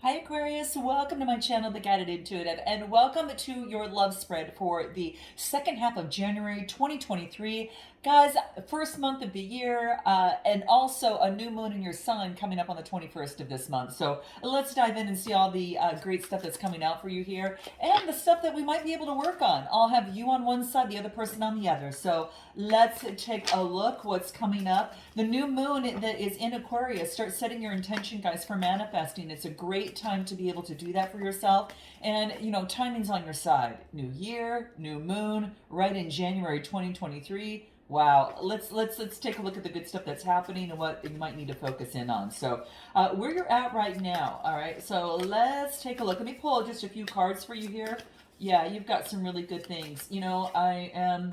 Hi Aquarius, welcome to my channel, The Guided Intuitive, and welcome to your love spread for the second half of January 2023. Guys, first month of the year, and also a new moon in your sign coming up on the 21st of this month. So let's dive in and see all the great stuff that's coming out for you here, and the stuff that we might be able to work on. I'll have you on one side, the other person on the other. So let's take a look what's coming up. The new moon that is in Aquarius, start setting your intention, guys, for manifesting. It's a great time to be able to do that for yourself. And, you know, timing's on your side. New year, new moon, right in January 2023. Wow, let's take a look at the good stuff that's happening and what you might need to focus in on. So, where you're at right now. All right, so let's take a look. Let me pull just a few cards for you here. Yeah, you've got some really good things. You know, I'm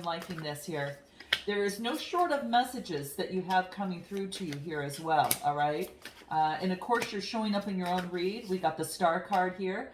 liking this here. There is no short of messages that you have coming through to you here as well. All right, and of course you're showing up in your own read. We got the star card here.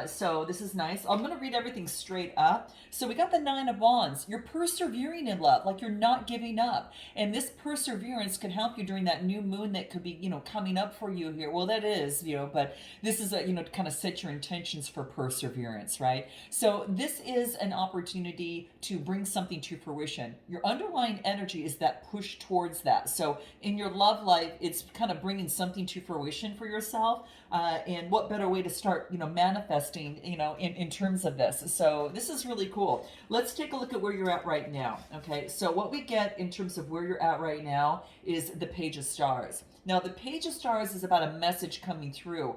So this is nice. I'm going to read everything straight up. So we got the Nine of Wands. You're persevering in love, like you're not giving up. And this perseverance can help you during that new moon that could be, you know, coming up for you here. Well, that is, you know, but this is, to kind of set your intentions for perseverance, right? So this is an opportunity to bring something to fruition. Your underlying energy is that push towards that. So in your love life, it's kind of bringing something to fruition for yourself. And what better way to start, manifesting, in terms of this. So this is really cool. Let's take a look at where you're at right now. Okay, so what we get in terms of where you're at right now is the Page of Stars. Now, the Page of Stars is about a message coming through.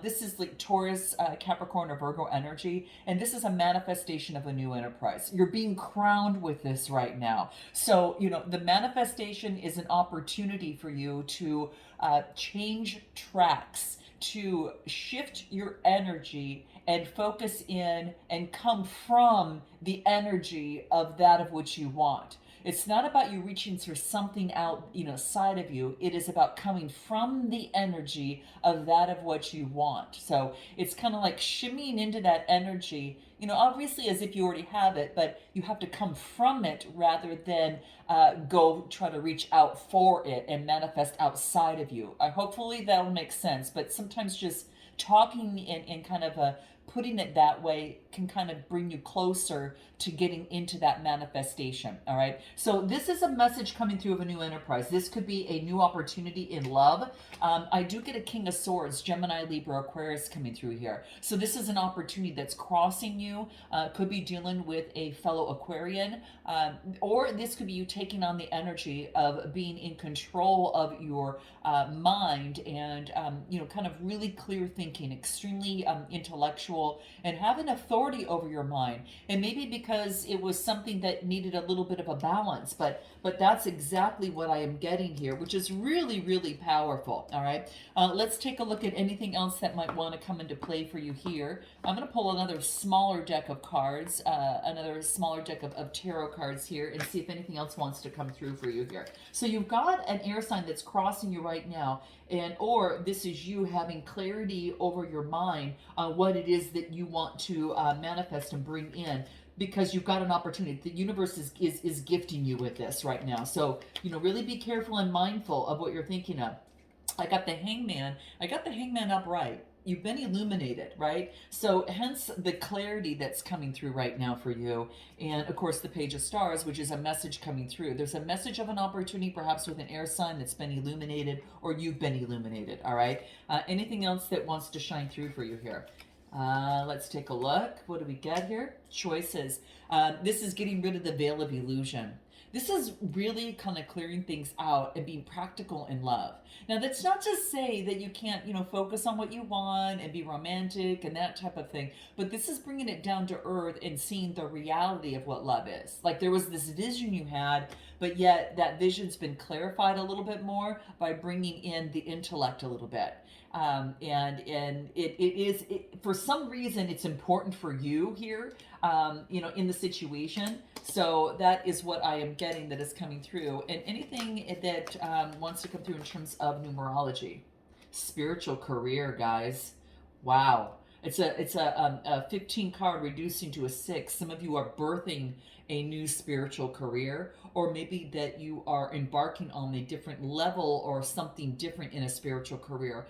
This is like Taurus, Capricorn, or Virgo energy, and this is a manifestation of a new enterprise. You're being crowned with this right now. So, the manifestation is an opportunity for you to change tracks, to shift your energy and focus in and come from the energy of that of which you want. It's not about you reaching for something out, side of you. It is about coming from the energy of that of what you want. So it's kind of like shimmying into that energy, obviously as if you already have it, but you have to come from it rather than go try to reach out for it and manifest outside of you. Hopefully that'll make sense, but sometimes just talking in kind of a putting it that way can kind of bring you closer to getting into that manifestation. All right, so this is a message coming through of a new enterprise. This could be a new opportunity in love. I do get a King of Swords, Gemini, Libra, Aquarius coming through here. So this is an opportunity that's crossing you. Could be dealing with a fellow Aquarian, or this could be you taking on the energy of being in control of your mind and kind of really clear thinking, extremely intellectual, and having authority over your mind. And maybe because it was something that needed a little bit of a balance, but that's exactly what I am getting here, which is really, really powerful. All right, let's take a look at anything else that might want to come into play for you here. I'm going to pull another smaller deck of cards, another smaller deck of tarot cards here, and see if anything else wants to come through for you here. So you've got an air sign that's crossing you right now, and or this is you having clarity over your mind on what it is that you want to manifest and bring in, because you've got an opportunity. The universe is gifting you with this right now. So, really be careful and mindful of what you're thinking of. I got the Hangman. I got the Hangman upright. You've been illuminated, right? So hence the clarity that's coming through right now for you. And of course the Page of Stars, which is a message coming through. There's a message of an opportunity, perhaps with an air sign that's been illuminated, or you've been illuminated. All right, anything else that wants to shine through for you here? Let's take a look. What do we get here? Choices. This is getting rid of the veil of illusion. This is really kind of clearing things out and being practical in love. Now, that's not to say that you can't, focus on what you want and be romantic and that type of thing, but this is bringing it down to earth and seeing the reality of what love is. Like there was this vision you had, but yet that vision's been clarified a little bit more by bringing in the intellect a little bit. And it is, for some reason, it's important for you here, in the situation. So that is what I am getting that is coming through. And anything that wants to come through in terms of numerology, spiritual career, guys. Wow. It's a 15 card reducing to a 6. Some of you are birthing a new spiritual career, or maybe that you are embarking on a different level or something different in a spiritual career.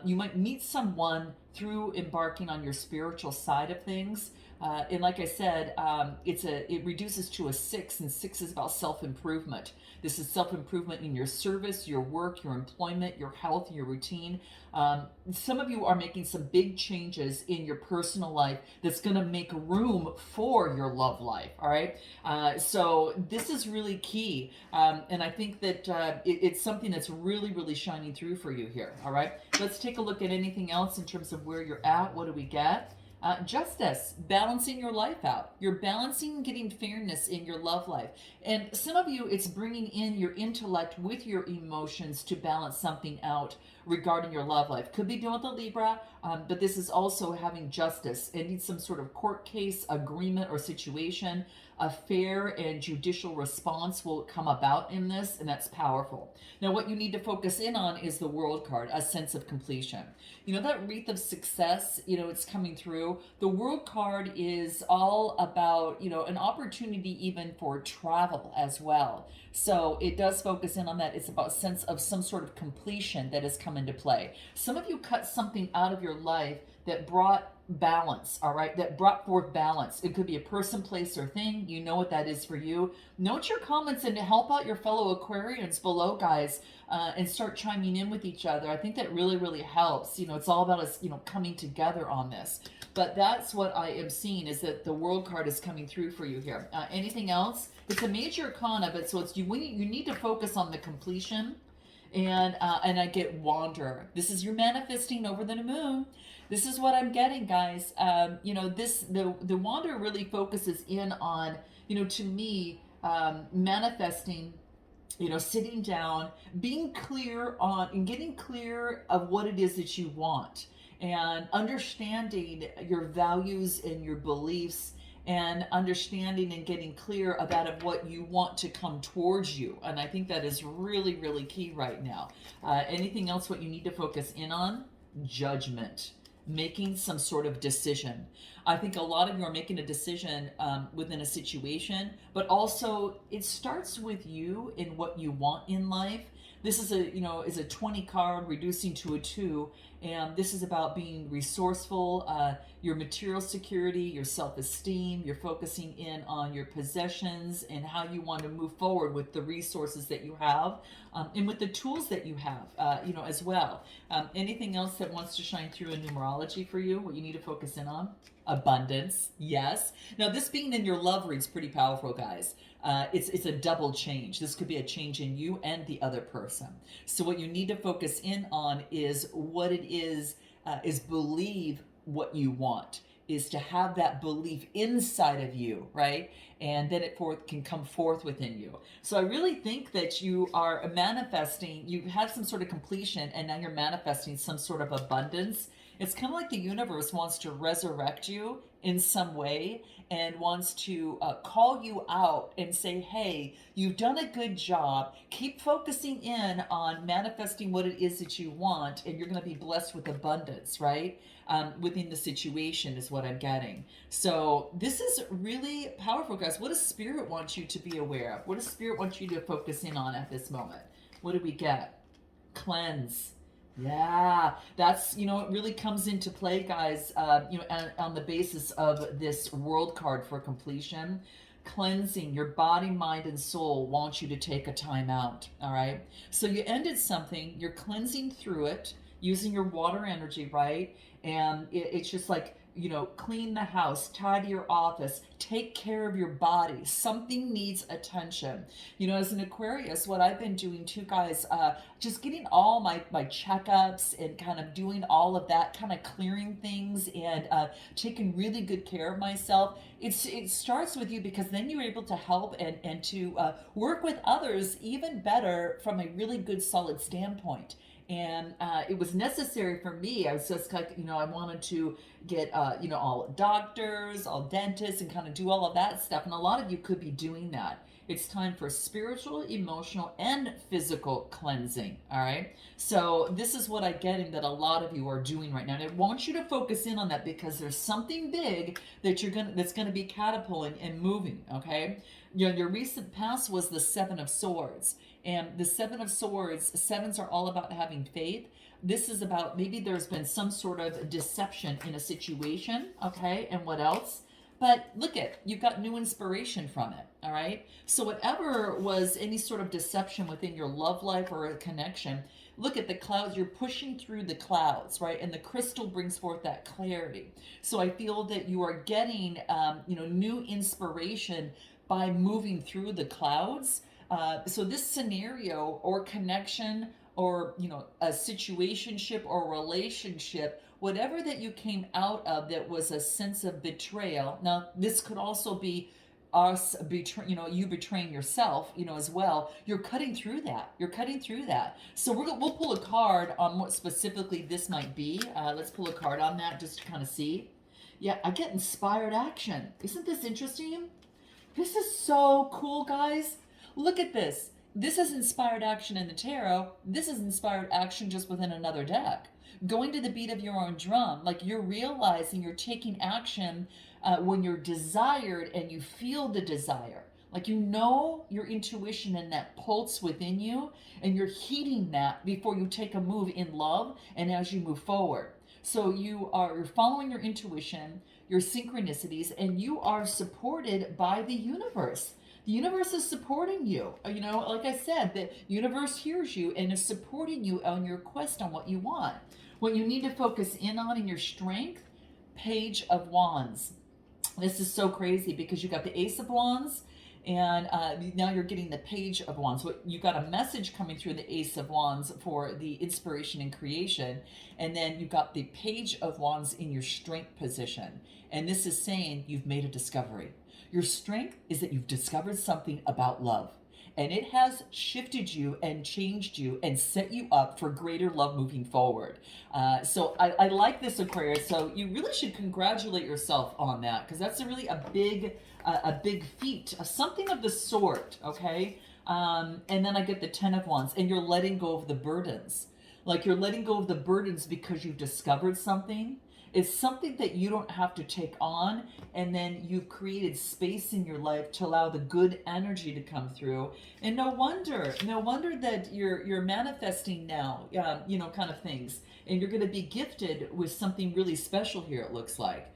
You might meet someone through embarking on your spiritual side of things. And like I said, it reduces to a 6, and 6 is about self improvement. This is self improvement in your service, your work, your employment, your health, your routine. Some of you are making some big changes in your personal life that's going to make room for your love life. All right. So this is really key. And I think that it's something that's really, really shining through for you here. All right. Let's take a look at anything else in terms of where you're at. What do we get? Justice, balancing your life out. You're balancing getting fairness in your love life. And some of you, it's bringing in your intellect with your emotions to balance something out regarding your love life. Could be dealing with a Libra, but this is also having justice. It needs some sort of court case, agreement, or situation. A fair and judicial response will come about in this, and that's powerful. Now, what you need to focus in on is the World card, a sense of completion. You know, that wreath of success, it's coming through. The World card is all about, an opportunity even for travel as well. So it does focus in on that. It's about sense of some sort of completion that has come into play. Some of you cut something out of your life that brought balance, all right, that brought forth balance. It could be a person, place, or thing. You know what that is for you. Note your comments and to help out your fellow Aquarians below, guys, and start chiming in with each other. I think that really, really helps. It's all about us, coming together on this. But that's what I am seeing, is that the World card is coming through for you here. Anything else? It's a major arcana, but so it's you need to focus on the completion. And I get Wanderer. This is your manifesting over the moon. This is what I'm getting, guys. The Wanderer really focuses in on, to me, manifesting, sitting down, being clear on and getting clear of what it is that you want, and understanding your values and your beliefs, and understanding and getting clear about of what you want to come towards you. And I think that is really, really key right now. Anything else what you need to focus in on? Judgment. Making some sort of decision. I think a lot of you are making a decision within a situation, but also it starts with you in what you want in life. This is a 20 card reducing to a 2, and this is about being resourceful, your material security, your self-esteem. You're focusing in on your possessions and how you want to move forward with the resources that you have, and with the tools that you have, as well. Anything else that wants to shine through in numerology for you? What you need to focus in on? Abundance, yes. Now, this being in your love read's pretty powerful, guys. It's a double change. This could be a change in you and the other person. So what you need to focus in on is what it is believe what you want, is to have that belief inside of you, right? And then it can come forth within you. So I really think that you are manifesting, you have some sort of completion, and now you're manifesting some sort of abundance. It's kind of like the universe wants to resurrect you in some way and wants to call you out and say, hey, you've done a good job. Keep focusing in on manifesting what it is that you want, and you're going to be blessed with abundance, right? Within the situation is what I'm getting. So this is really powerful, guys. What does Spirit want you to be aware of? What does Spirit want you to focus in on at this moment? What do we get? Cleanse. Yeah, that's, it really comes into play, guys, on the basis of this World card for completion. Cleansing your body, mind, and soul wants you to take a time out, all right? So you ended something, you're cleansing through it, using your water energy, right? And it's just like, clean the house, tidy your office, take care of your body. Something needs attention. As an Aquarius, what I've been doing too, guys, just getting all my checkups and kind of doing all of that, kind of clearing things and taking really good care of myself. It starts with you, because then you're able to help and to work with others even better from a really good, solid standpoint. And it was necessary for me. I was just like, I wanted to get, all doctors, all dentists, and kind of do all of that stuff. And a lot of you could be doing that. It's time for spiritual, emotional, and physical cleansing. All right. So this is what I'm getting that a lot of you are doing right now. And I want you to focus in on that because there's something big that's gonna be catapulting and moving. Okay. Your recent past was the Seven of Swords. And the Seven of Swords, sevens are all about having faith. This is about maybe there's been some sort of deception in a situation, okay? And what else? But look at, you've got new inspiration from it, all right? So whatever was any sort of deception within your love life or a connection, look at the clouds, you're pushing through the clouds, right? And the crystal brings forth that clarity. So I feel that you are getting, new inspiration by moving through the clouds. So this scenario or connection or a situationship or relationship, whatever that you came out of that was a sense of betrayal. Now this could also be us you betraying yourself, as well. You're cutting through that. So we'll pull a card on what specifically this might be. Let's pull a card on that just to kind of see. Yeah, I get inspired action. Isn't this interesting? This is so cool, guys. Look at this. This is inspired action in the tarot. This is inspired action just within another deck. Going to the beat of your own drum. Like you're realizing you're taking action when you're desired and you feel the desire. Like your intuition and that pulse within you, and you're heeding that before you take a move in love and as you move forward. So you're following your intuition, your synchronicities, and you are supported by the universe. The universe is supporting you. Like I said, the universe hears you and is supporting you on your quest on what you want. What you need to focus in on in your strength, Page of Wands. This is so crazy because you got the Ace of Wands, and now you're getting the Page of Wands. So you got a message coming through the Ace of Wands for the inspiration and creation, and then you got the Page of Wands in your strength position. And this is saying you've made a discovery. Your strength is that you've discovered something about love, and it has shifted you and changed you and set you up for greater love moving forward. So I like this, Aquarius. So you really should congratulate yourself on that, because that's really a big feat, something of the sort. Okay. And then I get the Ten of Wands, and you're letting go of the burdens. Like you're letting go of the burdens because you've discovered something. It's something that you don't have to take on, and then you've created space in your life to allow the good energy to come through. And no wonder that you're manifesting now, kind of things, and you're going to be gifted with something really special here. It looks like.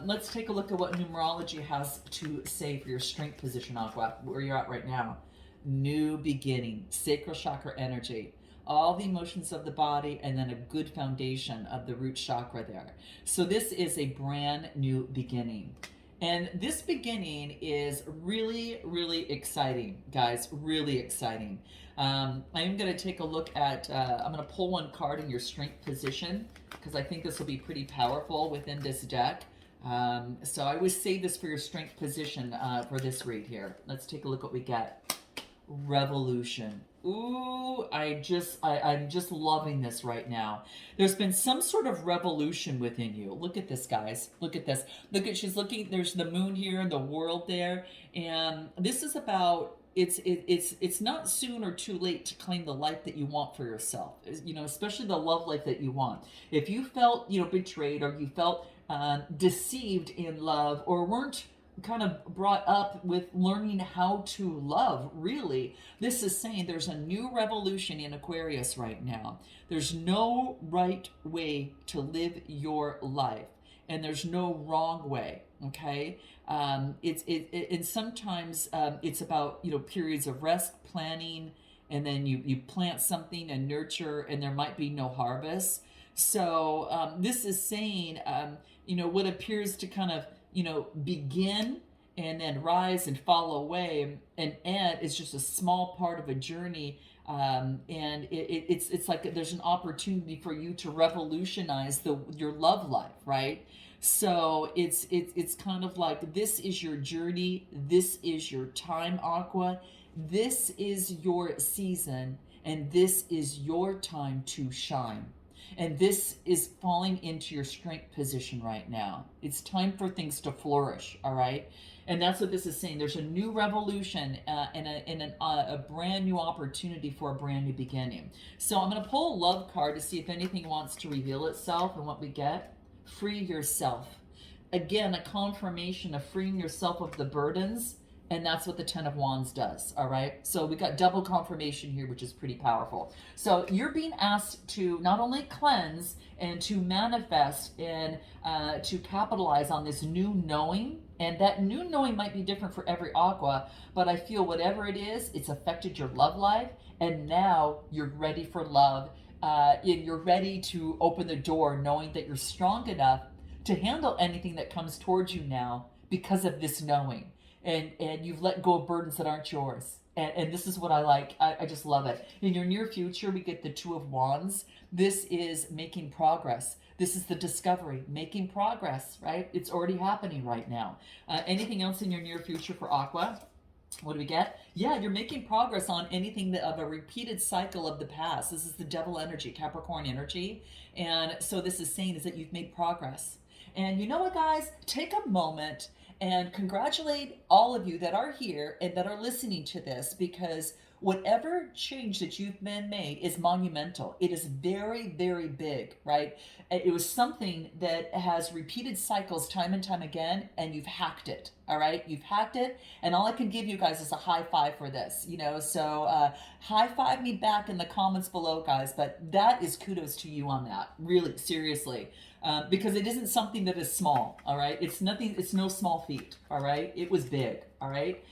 Let's take a look at what numerology has to say for your strength position, Aqua, where you're at right now. New beginning, sacral chakra energy. All the emotions of the body, and then a good foundation of the root chakra there. So this is a brand new beginning. And this beginning is really, really exciting, guys, really exciting. I am going to take a look at, I'm going to pull one card in your strength position, because I think this will be pretty powerful within this deck. So I would save this for your strength position for this read here. Let's take a look what we get. Revolution. Ooh, I'm just loving this right now. There's been some sort of revolution within you. Look at this, guys. Look at this. She's looking, there's the moon here and the world there. And this is about, it's not soon or too late to claim the life that you want for yourself. Especially the love life that you want. If you felt, betrayed, or you felt deceived in love, or weren't kind of brought up with learning how to love, really, this is saying there's a new revolution in Aquarius right now. There's no right way to live your life, and there's no wrong way. Okay. And sometimes it's about periods of rest, planning, and then you plant something and nurture, and there might be no harvest. So this is saying what appears to kind of begin and then rise and fall away and end is just a small part of a journey. And it's like there's an opportunity for you to revolutionize your love life, right? So it's kind of like, this is your journey, this is your time, Aqua, this is your season, and this is your time to shine. And this is falling into your strength position right now. It's time for things to flourish, all right? And that's what this is saying. There's a new revolution a brand new opportunity for a brand new beginning. So I'm going to pull a love card to see if anything wants to reveal itself. And what we get, free yourself. Again, a confirmation of freeing yourself of the burdens. And that's what the Ten of Wands does, all right? So we got double confirmation here, which is pretty powerful. So you're being asked to not only cleanse and to manifest and to capitalize on this new knowing. And that new knowing might be different for every Aqua, but I feel whatever it is, it's affected your love life. And now you're ready for love. And you're ready to open the door knowing that you're strong enough to handle anything that comes towards you now because of this knowing. And you've let go of burdens that aren't yours. And this is what I like. I just love it. In your near future, we get the Two of Wands. This is making progress. This is the discovery, making progress, right? It's already happening right now. Anything else in your near future for Aqua? What do we get? Yeah, you're making progress on anything of a repeated cycle of the past. This is the Devil energy, Capricorn energy. And so this is saying is that you've made progress. And you know what, guys? Take a moment and congratulate all of you that are here and that are listening to this, because whatever change that you've been made is monumental. It is very, very big, right? It was something that has repeated cycles time and time again, and you've hacked it, all right? You've hacked it, and all I can give you guys is a high five for this, you know? So high five me back in the comments below, guys, but that is kudos to you on that, really, seriously. Because it isn't something that is small, all right? It's nothing, it's no small feat, all right? It was big, all right?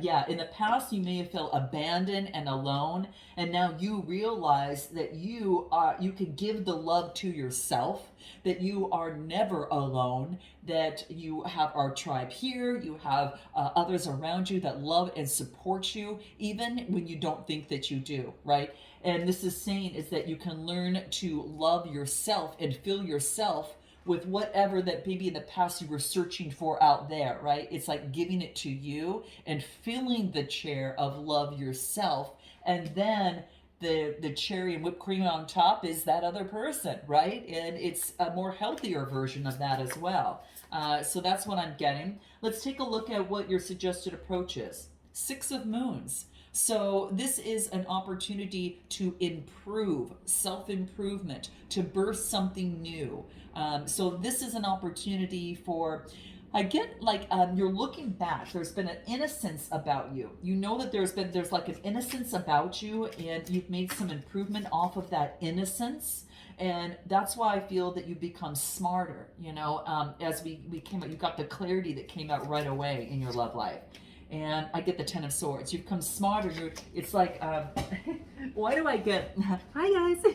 Yeah, in the past you may have felt abandoned and alone, and now you realize that you can give the love to yourself, that you are never alone, that you have our tribe here, you have others around you that love and support you, even when you don't think that you do, right? And this is saying is that you can learn to love yourself and fill yourself with whatever that maybe in the past you were searching for out there, right? It's like giving it to you and filling the chair of love yourself. And then the cherry and whipped cream on top is that other person, right? And it's a more healthier version of that as well. So that's what I'm getting. Let's take a look at what your suggested approach is. Six of Moons. So this is an opportunity to improve, self-improvement, to birth something new. So this is an opportunity for, I get like you're looking back. There's been an innocence about you. You know that there's like an innocence about you, and you've made some improvement off of that innocence. And that's why I feel that you become smarter, you know, as we came out, you got the clarity that came out right away in your love life. And I get the Ten of Swords. You become smarter. It's like, why do I get, hi guys.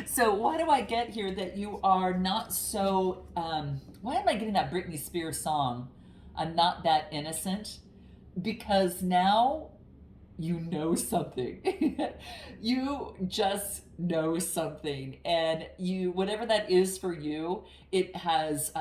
So why do I get here that you are not so, why am I getting that Britney Spears song? I'm not that innocent. Because now you know something. You just know something. And whatever that is for you, it has,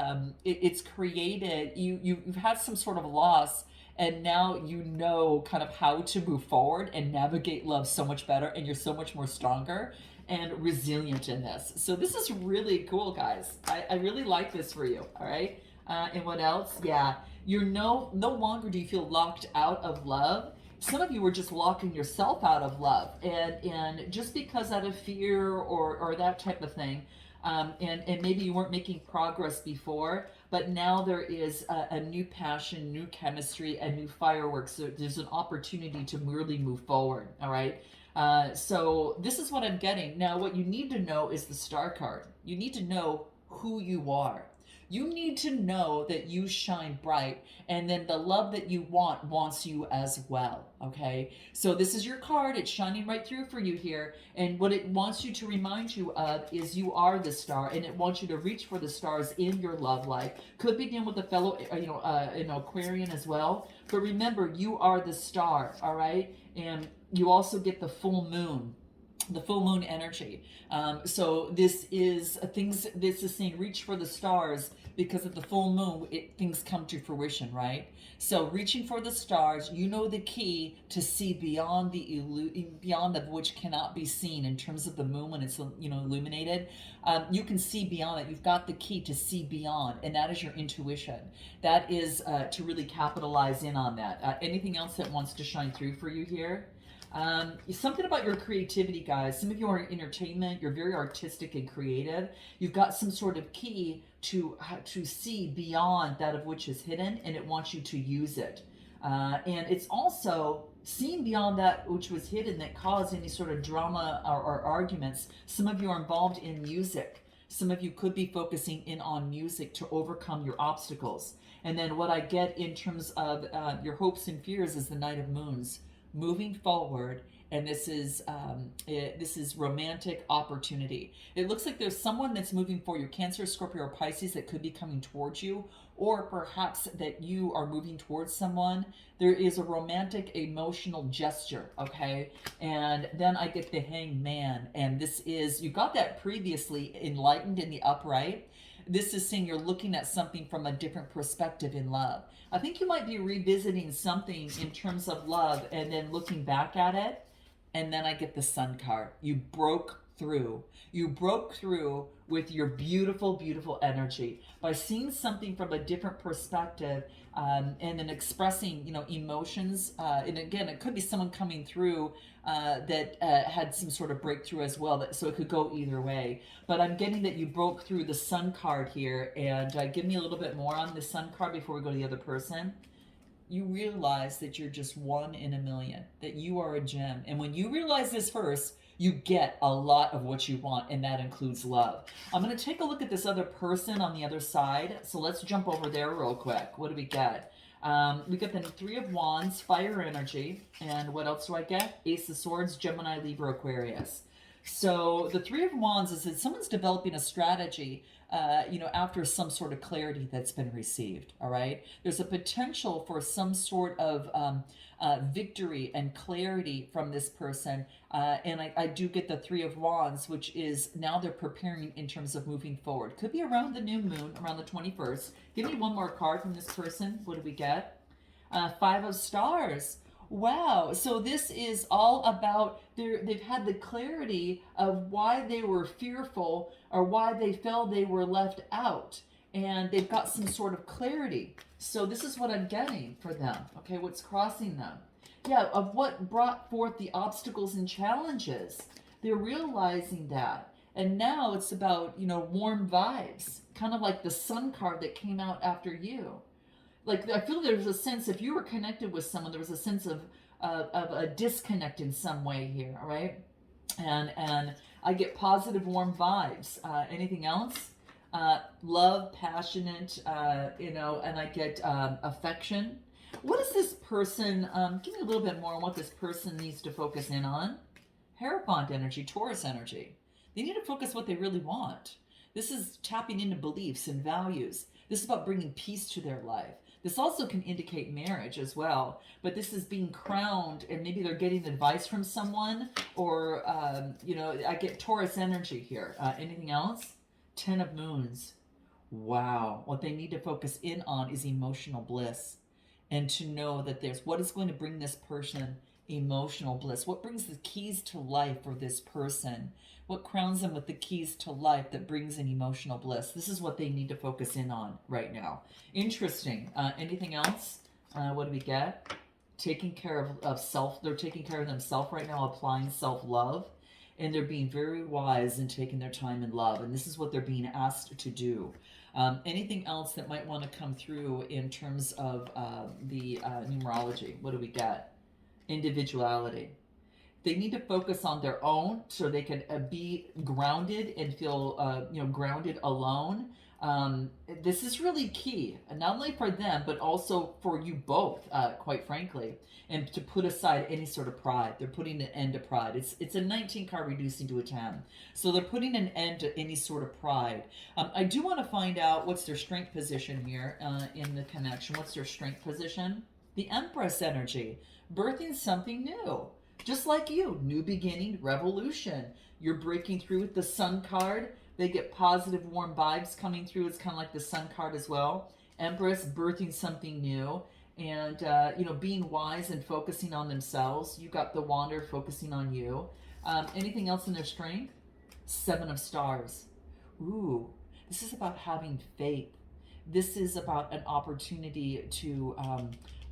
it's created, you've had some sort of loss. And now you know kind of how to move forward and navigate love so much better, and you're so much more stronger and resilient in this. So this is really cool, guys. I really like this for you, all right? And what else? Yeah, you're no longer do you feel locked out of love. Some of you were just locking yourself out of love, and just because out of fear or that type of thing, and maybe you weren't making progress before, but now there is a new passion, new chemistry, and new fireworks. So there's an opportunity to really move forward, all right? So this is what I'm getting. Now, what you need to know is the Star card. You need to know who you are. You need to know that you shine bright, and then the love that you want wants you as well, okay? So this is your card. It's shining right through for you here, and what it wants you to remind you of is you are the star, and it wants you to reach for the stars in your love life. Could begin with a fellow, Aquarian as well, but remember, you are the star, all right? And you also get the full moon. the full moon energy. So this is things. This is saying reach for the stars because of the full moon. Things come to fruition, right? So reaching for the stars, you know the key to see beyond beyond of which cannot be seen in terms of the moon when it's illuminated. You can see beyond it. You've got the key to see beyond, and that is your intuition. That is to really capitalize in on that. Anything else that wants to shine through for you here? Something about your creativity, guys. Some of you are in entertainment. You're very artistic and creative. You've got some sort of key to see beyond that of which is hidden, and it wants you to use it. And it's also seeing beyond that which was hidden that caused any sort of drama or arguments. Some of you are involved in music. Some of you could be focusing in on music to overcome your obstacles. And then what I get in terms of your hopes and fears is the Knight of Moons. Moving forward, and this is romantic opportunity. It looks like there's someone that's moving for you, Cancer, Scorpio, or Pisces, that could be coming towards you, or perhaps that you are moving towards someone. There is a romantic emotional gesture, okay? And then I get the Hanged Man, and this is, you got that previously, enlightened in the upright. This is saying you're looking at something from a different perspective in love. I think you might be revisiting something in terms of love and then looking back at it. And then I get the Sun card. You broke through. You broke through with your beautiful, beautiful energy by seeing something from a different perspective, and then expressing, emotions. And again, it could be someone coming through that had some sort of breakthrough as well. So it could go either way. But I'm getting that you broke through the Sun card here. And give me a little bit more on the Sun card before we go to the other person. You realize that you're just one in a million, that you are a gem. And when you realize this first, you get a lot of what you want, and that includes love. I'm going to take a look at this other person on the other side. So let's jump over there real quick. What do we get? We get the Three of Wands, fire energy. And what else do I get? Ace of Swords, Gemini, Libra, Aquarius. So the Three of Wands is that someone's developing a strategy after some sort of clarity that's been received, all right? There's a potential for some sort of victory and clarity from this person. And I do get the Three of Wands, which is now they're preparing in terms of moving forward. Could be around the new moon, around the 21st. Give me one more card from this person. What do we get? Five of Stars. Wow. So this is all about they've had the clarity of why they were fearful or why they felt they were left out. And they've got some sort of clarity. So this is what I'm getting for them. Okay, what's crossing them? Yeah, of what brought forth the obstacles and challenges. They're realizing that. And now it's about, warm vibes. Kind of like the Sun card that came out after you. Like, I feel there's a sense, if you were connected with someone, there was a sense of a disconnect in some way here, all right? And I get positive, warm vibes. Anything else? Love, passionate, and I get affection. What is this person, give me a little bit more on what this person needs to focus in on. Hierophant energy, Taurus energy. They need to focus what they really want. This is tapping into beliefs and values. This is about bringing peace to their life. This also can indicate marriage as well, but this is being crowned, and maybe they're getting advice from someone, or, I get Taurus energy here. Anything else? Ten of Moons. Wow. What they need to focus in on is emotional bliss, and to know that there's what is going to bring this person emotional bliss. What brings the keys to life for this person? What crowns them with the keys to life that brings in emotional bliss? This is what they need to focus in on right now. Interesting. Anything else? What do we get? Taking care of self. They're taking care of themselves right now, applying self-love. And they're being very wise and taking their time in love. And this is what they're being asked to do. Anything else that might want to come through in terms of the numerology? What do we get? Individuality. They need to focus on their own so they can be grounded and feel, grounded alone. This is really key, not only for them, but also for you both, quite frankly, and to put aside any sort of pride. They're putting an end to pride. It's a 19 card reducing to a 10. So they're putting an end to any sort of pride. I do want to find out what's their strength position here in the connection. What's their strength position? The Empress energy, birthing something new. Just like you, new beginning, revolution. You're breaking through with the Sun card. They get positive, warm vibes coming through. It's kind of like the Sun card as well. Empress, birthing something new. And, being wise and focusing on themselves. You got the Wander focusing on you. Anything else in their strength? Seven of Stars. Ooh, this is about having faith. This is about an opportunity to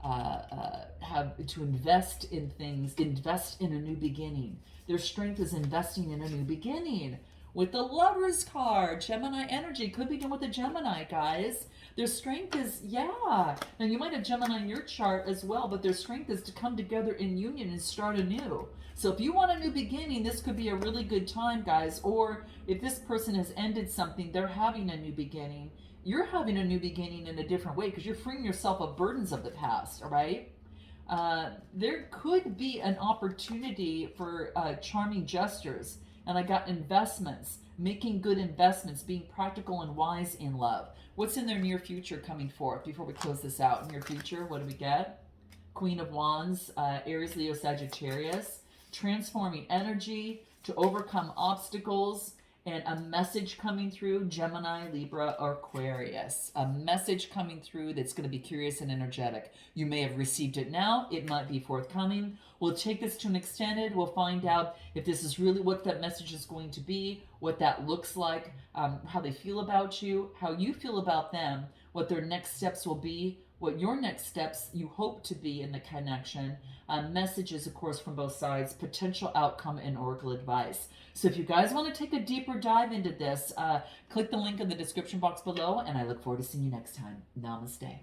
have to invest in things, invest in a new beginning. Their strength is investing in a new beginning. With the Lovers card, Gemini energy could be done with a Gemini, guys. Their strength is, yeah. Now you might have Gemini in your chart as well, but their strength is to come together in union and start anew. So if you want a new beginning, this could be a really good time, guys. Or if this person has ended something, they're having a new beginning. You're having a new beginning in a different way because you're freeing yourself of burdens of the past, all right? There could be an opportunity for charming gestures. And I got investments, making good investments, being practical and wise in love. What's in their near future coming forth before we close this out? Near future, what do we get? Queen of Wands, Aries, Leo, Sagittarius. Transforming energy to overcome obstacles, and a message coming through, Gemini, Libra, or Aquarius. A message coming through that's going to be curious and energetic. You may have received it now. It might be forthcoming. We'll take this to an extended. We'll find out if this is really what that message is going to be, what that looks like, how they feel about you, how you feel about them, what their next steps will be, what your next steps you hope to be in the connection. Messages, of course, from both sides, potential outcome, and oracle advice. So if you guys want to take a deeper dive into this, click the link in the description box below, and I look forward to seeing you next time. Namaste.